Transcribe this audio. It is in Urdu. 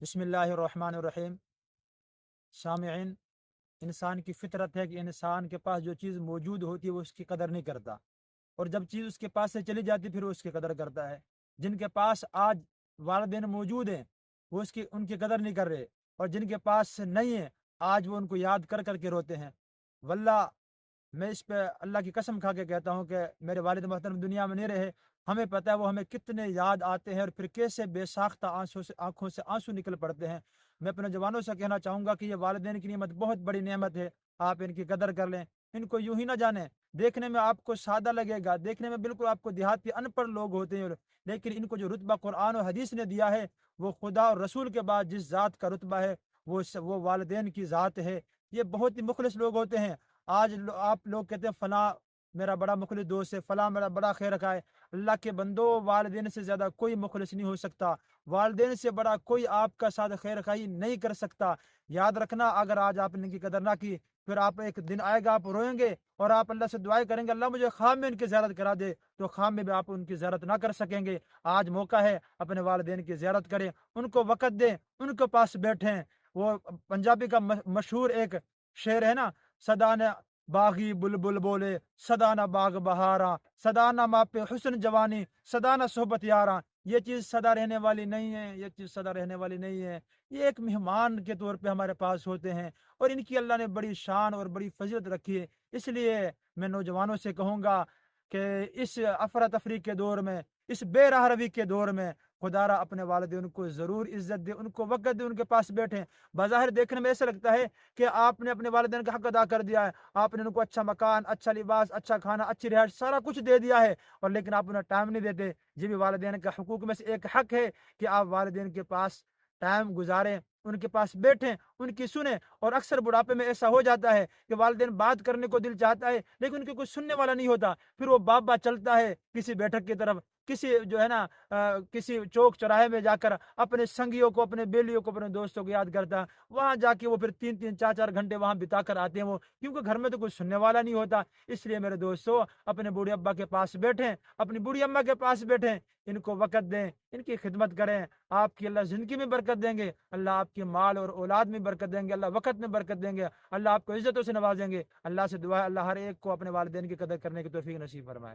بسم اللہ الرحمن الرحیم۔ سامعین، انسان کی فطرت ہے کہ انسان کے پاس جو چیز موجود ہوتی ہے وہ اس کی قدر نہیں کرتا، اور جب چیز اس کے پاس سے چلی جاتی پھر وہ اس کی قدر کرتا ہے۔ جن کے پاس آج والدین موجود ہیں وہ ان کی قدر نہیں کر رہے، اور جن کے پاس نہیں ہے آج وہ ان کو یاد کر کر کے روتے ہیں۔ واللہ میں اس پہ اللہ کی قسم کھا کے کہتا ہوں کہ میرے والد محترم دنیا میں نہیں رہے، ہمیں پتہ ہے وہ ہمیں کتنے یاد آتے ہیں اور پھر کیسے بے ساختہ آنکھوں سے آنسو نکل پڑتے ہیں۔ میں اپنے جوانوں سے کہنا چاہوں گا کہ یہ والدین کی نعمت بہت بڑی نعمت ہے، آپ ان کی قدر کر لیں، ان کو یوں ہی نہ جانیں۔ دیکھنے میں آپ کو سادہ لگے گا، دیکھنے میں بالکل آپ کو دیہاتی ان پڑھ لوگ ہوتے ہیں، لیکن ان کو جو رتبہ قرآن و حدیث نے دیا ہے وہ خدا اور رسول کے بعد جس ذات کا رتبہ ہے وہ والدین کی ذات ہے۔ یہ بہت ہی مخلص لوگ ہوتے ہیں۔ آج آپ لوگ کہتے ہیں فلاں میرا بڑا مخلص دوست ہے، فلاں میرا بڑا خیر خواہ ہے۔ اللہ کے بندو، والدین سے زیادہ کوئی مخلص نہیں ہو سکتا، والدین سے بڑا کوئی آپ کا ساتھ خیر خواہی نہیں کر سکتا۔ یاد رکھنا، اگر آج آپ نے ان کی قدر نہ کی، پھر آپ ایک دن آئے گا آپ روئیں گے اور آپ اللہ سے دعائیں کریں گے اللہ مجھے خواب میں ان کی زیارت کرا دے، تو خواب میں بھی آپ ان کی زیارت نہ کر سکیں گے۔ آج موقع ہے اپنے والدین کی زیارت کریں، ان کو وقت دیں، ان کے پاس بیٹھیں۔ وہ پنجابی کا مشہور ایک شعر ہے نا، سدانا باغی بلبل بولے سدانا باغ بہارا، سدانا ماپے حسن جوانی، سدانا صحبت یاراں۔ یہ چیز سدا رہنے والی نہیں ہے، یہ چیز سدا رہنے والی نہیں ہے۔ یہ ایک مہمان کے طور پہ ہمارے پاس ہوتے ہیں، اور ان کی اللہ نے بڑی شان اور بڑی فضیلت رکھی ہے۔ اس لیے میں نوجوانوں سے کہوں گا کہ اس افراتفری کے دور میں، اس بے راہ روی کے دور میں، خدا را اپنے والدین کو ضرور عزت دے، ان کو وقت دے، ان کے پاس بیٹھیں۔ بظاہر دیکھنے میں ایسا لگتا ہے کہ آپ نے اپنے والدین کا حق ادا کر دیا ہے، آپ نے ان کو اچھا مکان، اچھا لباس، اچھا کھانا، اچھی رہائش، سارا کچھ دے دیا ہے، اور لیکن آپ انہیں ٹائم نہیں دیتے۔ یہ بھی والدین کا حقوق میں سے ایک حق ہے کہ آپ والدین کے پاس ٹائم گزاریں، ان کے پاس بیٹھیں، ان کی سنیں۔ اور اکثر بڑھاپے میں ایسا ہو جاتا ہے کہ والدین بات کرنے کو دل چاہتا ہے لیکن ان کے کوئی سننے والا نہیں ہوتا، پھر وہ باپ چلتا ہے کسی بیٹھک کی طرف، کسی جو ہے نا کسی چوک چوراہے میں جا کر اپنے سنگیوں کو، اپنے بیلیوں کو، اپنے دوستوں کو یاد کرتا ہے۔ وہاں جا کے وہ پھر 3 3 4 4 گھنٹے وہاں بتا کر آتے ہیں وہ، کیونکہ گھر میں تو کوئی سننے والا نہیں ہوتا۔ اس لیے میرے دوستوں، اپنے بوڑھے ابا کے پاس بیٹھیں، اپنی بوڑھی اما کے پاس بیٹھیں، ان کو وقت دیں، ان کی خدمت کریں۔ آپ کی اللہ زندگی میں برکت دیں گے، اللہ آپ کے مال اور اولاد میں برکت دیں گے، اللہ وقت میں برکت دیں گے، اللہ آپ کو عزتوں سے نوازیں گے۔ اللہ سے دعا ہے اللہ ہر ایک کو اپنے والدین کی قدر کرنے کی توفیق نصیب فرمائے۔